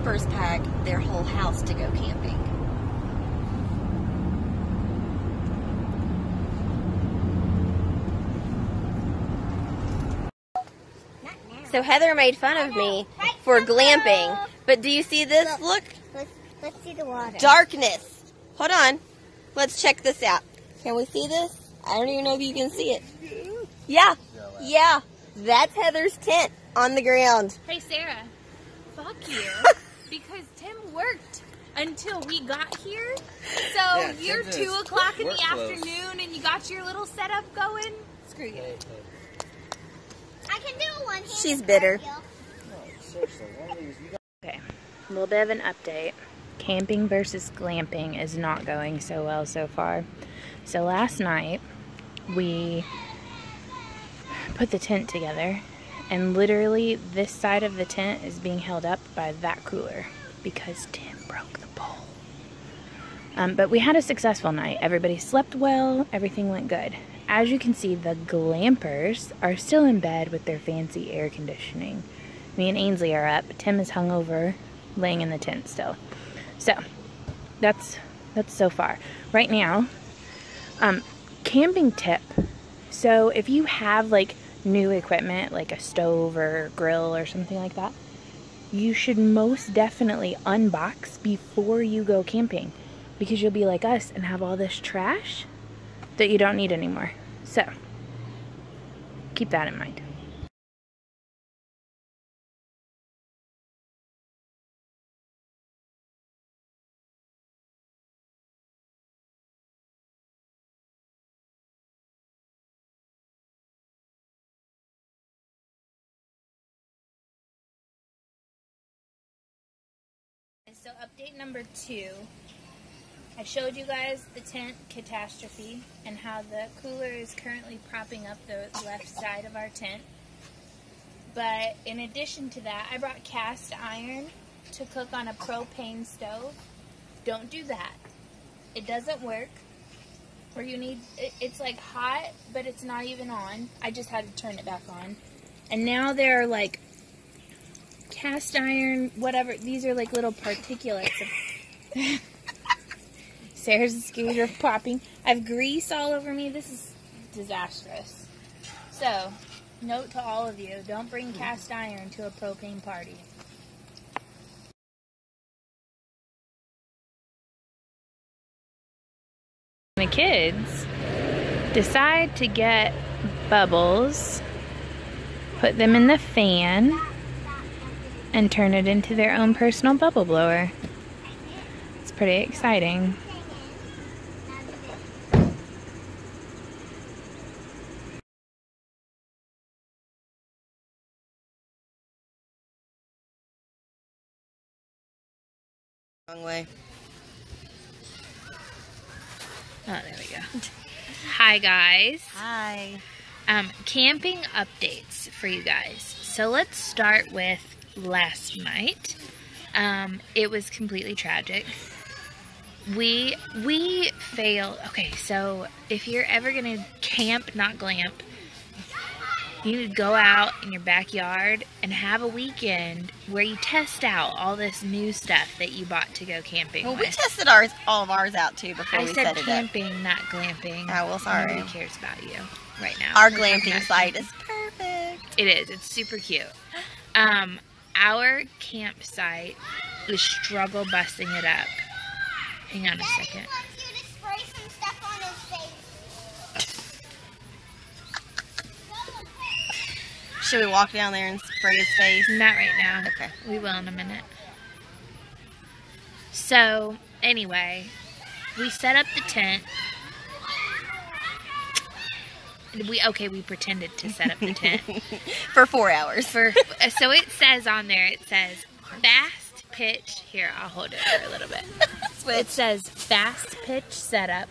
campers pack their whole house to go camping. So Heather made fun of me for glamping, but do you see this? Look. Let's see the water. Darkness. Hold on. Let's check this out. Can we see this? I don't even know if you can see it. Yeah. Yeah. That's Heather's tent on the ground. Hey, Sarah. Fuck you. Because Tim worked until we got here. So yeah, you're 2 o'clock in the afternoon and you got your little setup going. Screw you. I can do a one-handed. She's bitter. Okay, a little bit of an update. Camping versus glamping is not going so well so far. So last night, we put the tent together, and literally this side of the tent is being held up by that cooler because Tim broke the pole. But we had a successful night. Everybody slept well, everything went good. As you can see, the glampers are still in bed with their fancy air conditioning. Me and Ainsley are up. Tim is hungover, laying in the tent still. So, that's so far. Right now, camping tip. So, if you have like new equipment, like a stove or grill or something like that, you should most definitely unbox before you go camping. Because you'll be like us and have all this trash that you don't need anymore. So, keep that in mind. So update number 2. I showed you guys the tent catastrophe and how the cooler is currently propping up the left side of our tent. But in addition to that, I brought cast iron to cook on a propane stove. Don't do that. It doesn't work. Or you need, it's like hot, but it's not even on. I just had to turn it back on. And now there are like cast iron, whatever, these are like little particulates of Sarah's scared of popping. I have grease all over me. This is disastrous. So, note to all of you, don't bring cast iron to a propane party. The kids decide to get bubbles, put them in the fan, and turn it into their own personal bubble blower. It's pretty exciting. Wrong way. Oh, there we go. Hi, guys. Hi. Camping updates for you guys. So let's start with last night. It was completely tragic. We failed. Okay, so if you're ever gonna camp, not glamp, you need to go out in your backyard and have a weekend where you test out all this new stuff that you bought to go camping with. We tested all of ours out too before we set it up. I said camping, not glamping. Oh, well, sorry. Nobody cares about you right now. Our glamping site is perfect. It is. It's super cute. Our campsite is struggle busting it up. Hang on a second. Should we walk down there and spray his face? Not right now. Okay. We will in a minute. So, anyway, we set up the tent. We pretended to set up the tent. For 4 hours. So it says on there, it says fast pitch. Here, I'll hold it for a little bit. It says fast pitch setup.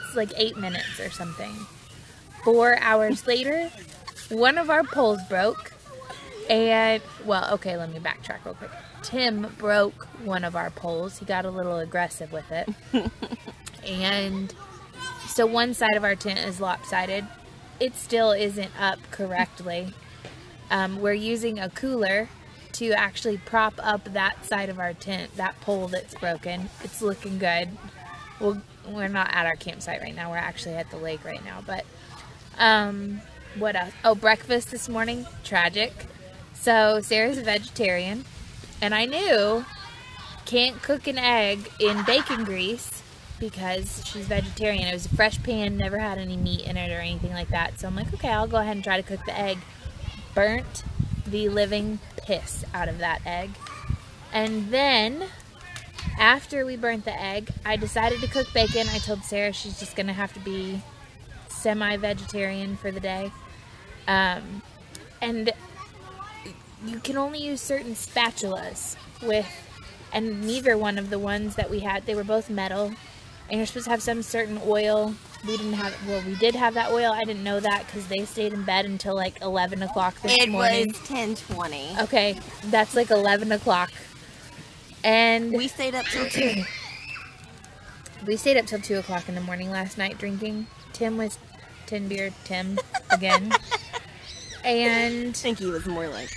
It's like 8 minutes or something. 4 hours later, one of our poles broke. And, well, okay, let me backtrack real quick. Tim broke one of our poles. He got a little aggressive with it. And so one side of our tent is lopsided. It still isn't up correctly. We're using a cooler to actually prop up that side of our tent, that pole that's broken. It's looking good. Well, we're not at our campsite right now. We're actually at the lake right now. But what else? Oh, breakfast this morning, tragic. So Sarah's a vegetarian, and I knew can't cook an egg in bacon grease because she's vegetarian. It was a fresh pan, never had any meat in it or anything like that. So I'm like, okay, I'll go ahead and try to cook the egg. Burnt the living piss out of that egg. And then after we burnt the egg, I decided to cook bacon. I told Sarah she's just gonna have to be semi-vegetarian for the day. And you can only use certain spatulas with, and neither one of the ones that we had, they were both metal, and you're supposed to have some certain oil. We didn't have, well, we did have that oil. I didn't know that because they stayed in bed until like 11 o'clock this morning. It was 10:20. Okay, that's like 11 o'clock. And we stayed up till 2. We stayed up till 2 o'clock in the morning last night drinking. Tim was Tin Beer Tim again. And I think he was more like,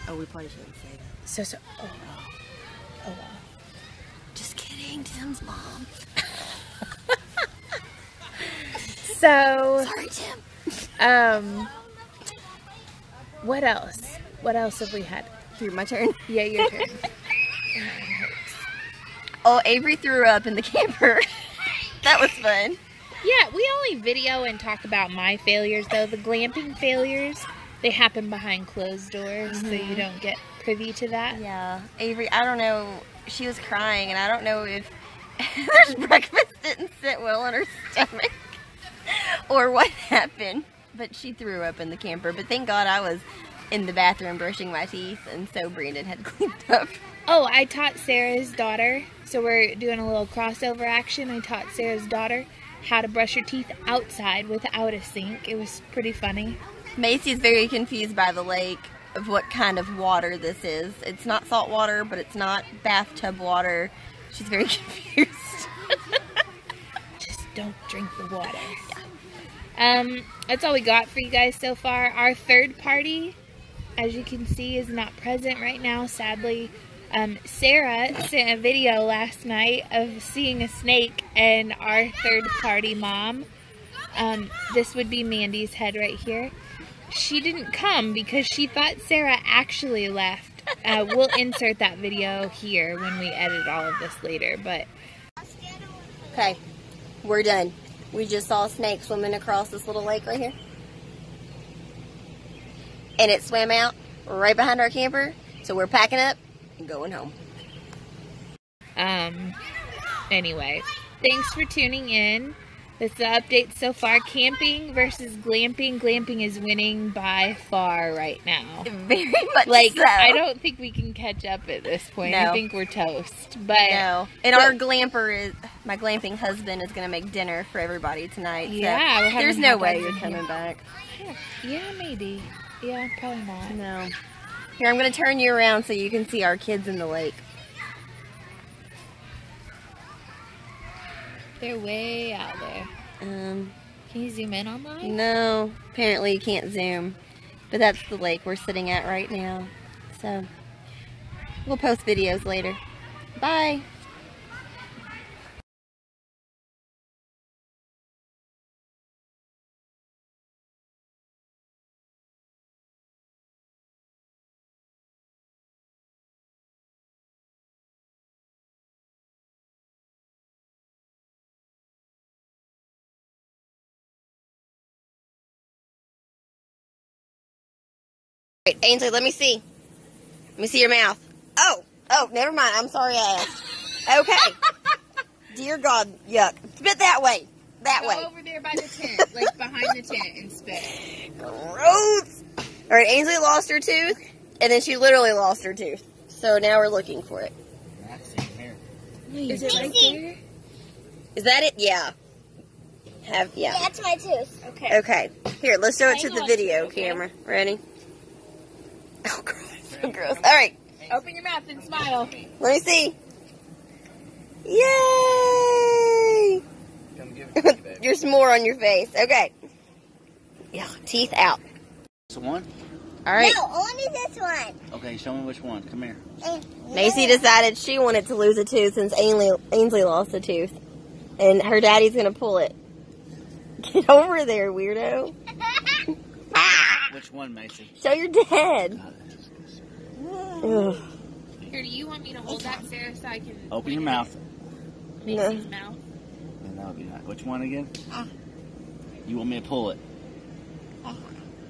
oh, we probably shouldn't say that. So, oh well. Just kidding, Tim's mom. So, sorry, Tim. What else? What else have we had? My turn? Yeah, your turn. Oh, Avery threw up in the camper. That was fun. Yeah, we only video and talk about my failures, though. The glamping failures, they happen behind closed doors, so you don't get privy to that. Yeah. Avery, I don't know, she was crying, and I don't know if Heather's breakfast didn't sit well in her stomach or what happened, but she threw up in the camper. But thank God I was in the bathroom brushing my teeth, and so Brandon had cleaned up. Oh, I taught Sarah's daughter, so we're doing a little crossover action. I taught Sarah's daughter how to brush her teeth outside without a sink. It was pretty funny. Macy's very confused by the lake of what kind of water this is. It's not salt water, but it's not bathtub water. She's very confused. Just don't drink the water. Yeah. That's all we got for you guys so far. Our third party, as you can see, is not present right now, sadly. Sarah sent a video last night of seeing a snake, and our third party mom, this would be Mandy's head right here. She didn't come because she thought Sarah actually left. We'll insert that video here when we edit all of this later, but. Okay, we're done. We just saw a snake swimming across this little lake right here. And it swam out right behind our camper, so we're packing up and going home. Anyway, thanks for tuning in. That's the update so far. Camping versus glamping. Glamping is winning by far right now. Very much like, so. I don't think we can catch up at this point. No. I think we're toast. But no. And our glamper is, my glamping husband is going to make dinner for everybody tonight. Yeah. So there's no way you're coming back. Yeah, maybe. Yeah, probably not. No. Here, I'm going to turn you around so you can see our kids in the lake. They're way out there. Can you zoom in on that? No, apparently you can't zoom. But that's the lake we're sitting at right now. So, we'll post videos later. Bye. Wait, Ainsley, let me see. Let me see your mouth. Oh, never mind. I'm sorry I asked. Okay. Dear God, yuck. Spit that way. That way. Go over there by the tent, like behind the tent, and spit. Gross. All right, Ainsley lost her tooth, and then she literally lost her tooth. So now we're looking for it. Is it right there? Is that it? Yeah. Yeah. That's my tooth. Okay. Okay. Here, let's show it to Hang the on, video okay. camera. Ready? Oh, gross. So gross. All right. Open your mouth and smile. Let me see. Yay! Come give it to me, baby. There's more on your face. Okay. Yeah, teeth out. So one? All right. No, only this one. Okay, show me which one. Come here. Macy decided she wanted to lose a tooth since Ainsley lost a tooth. And her daddy's going to pull it. Get over there, weirdo. Which one, Macy? Show your dad. Ugh. Here, do you want me to hold that, Sarah, so I can... Open your mouth. Macy's mouth? And that would be nice. Which one again? You want me to pull it?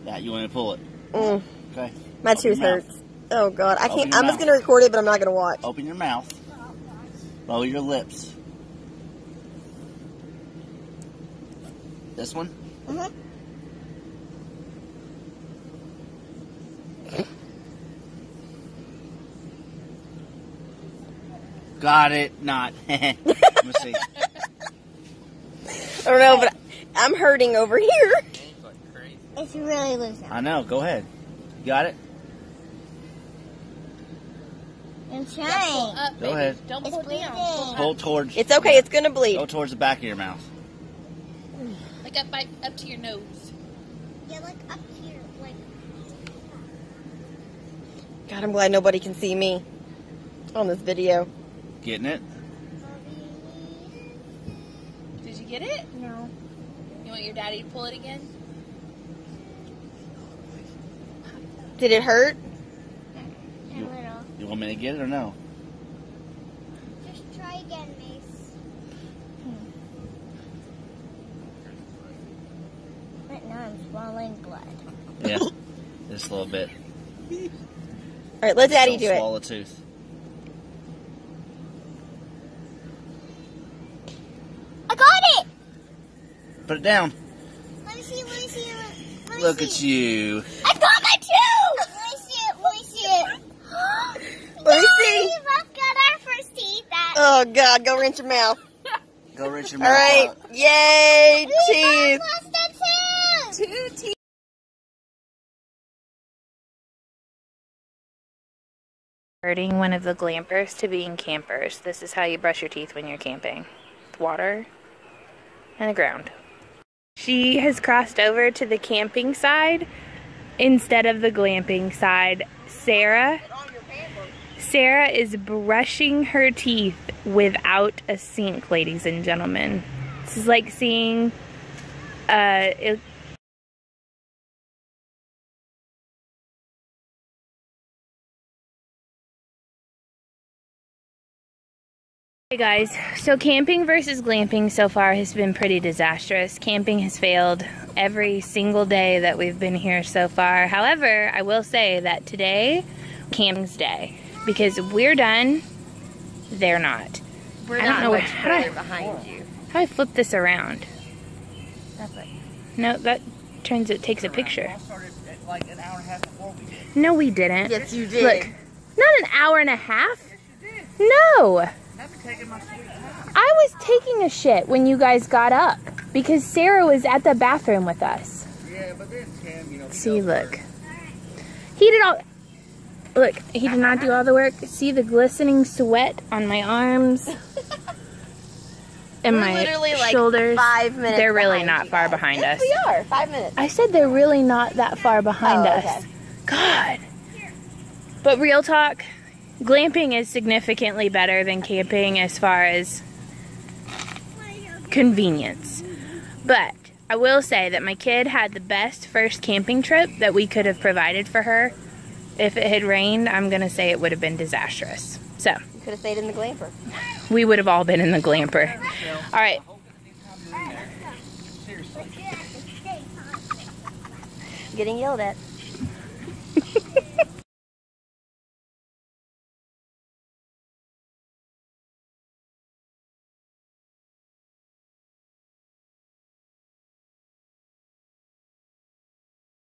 That, you want me to pull it? Okay. My tooth hurts. Oh, God. I can't. I'm just going to record it, but I'm not going to watch. Open your mouth. Lower your lips. This one? Got it. Not. Let me see. I don't know, but I'm hurting over here. It's really loose now. I know. Go ahead. You got it? I'm trying. Go ahead. Don't It's pull bleeding. down. Pull towards. It's okay. It's going to bleed. Go towards the back of your mouth. Like up to your nose. Yeah, like up here. Like. God, I'm glad nobody can see me on this video. Getting it? Did you get it? No. You want your daddy to pull it again? Did it hurt? A little. You want me to get it or no? Just try again, Mace. Right now I'm swallowing blood. Yeah. Just a little bit. All right, let Daddy do Don't it. swallow a tooth. I got it! Put it down. Let me see, let me see. Let me Look see. at you. I got my tooth! Let me see it, let me see it. Let me see. We both got our first teeth out. Oh, God. Go rinse your mouth. Go rinse your All mouth right. out. Yay, We teeth. both lost a tooth! 2 teeth. Converting one of the glampers to being campers. This is how you brush your teeth when you're camping. Water and the ground. She has crossed over to the camping side instead of the glamping side. Sarah is brushing her teeth without a sink, ladies and gentlemen. This is like seeing Hey guys, so camping versus glamping so far has been pretty disastrous. Camping has failed every single day that we've been here so far. However, I will say that today, camping's day, because we're done, they're not. We're I don't know much how do further behind you. How do I flip this around? That's it. No, that takes a picture. We all started at like an hour and a half before we did. No, we didn't. Yes, you did. Look, not an hour and a half. Yes, you did. No. Never taking my sweet time. I was taking a shit when you guys got up because Sarah was at the bathroom with us. Yeah, but then Tim, you know. See, look. He did all. Look, he did not do all the work. See the glistening sweat on my arms and We're my literally like shoulders. 5 minutes. They're really behind not you far guys. behind Yes, us. we are. 5 minutes. I said they're really not that far behind Oh, us. okay. God. But real talk, glamping is significantly better than camping as far as convenience. But I will say that my kid had the best first camping trip that we could have provided for her. If it had rained, I'm going to say it would have been disastrous. So, You could have stayed in the glamper. we would have all been in the glamper. All right. Getting yelled at.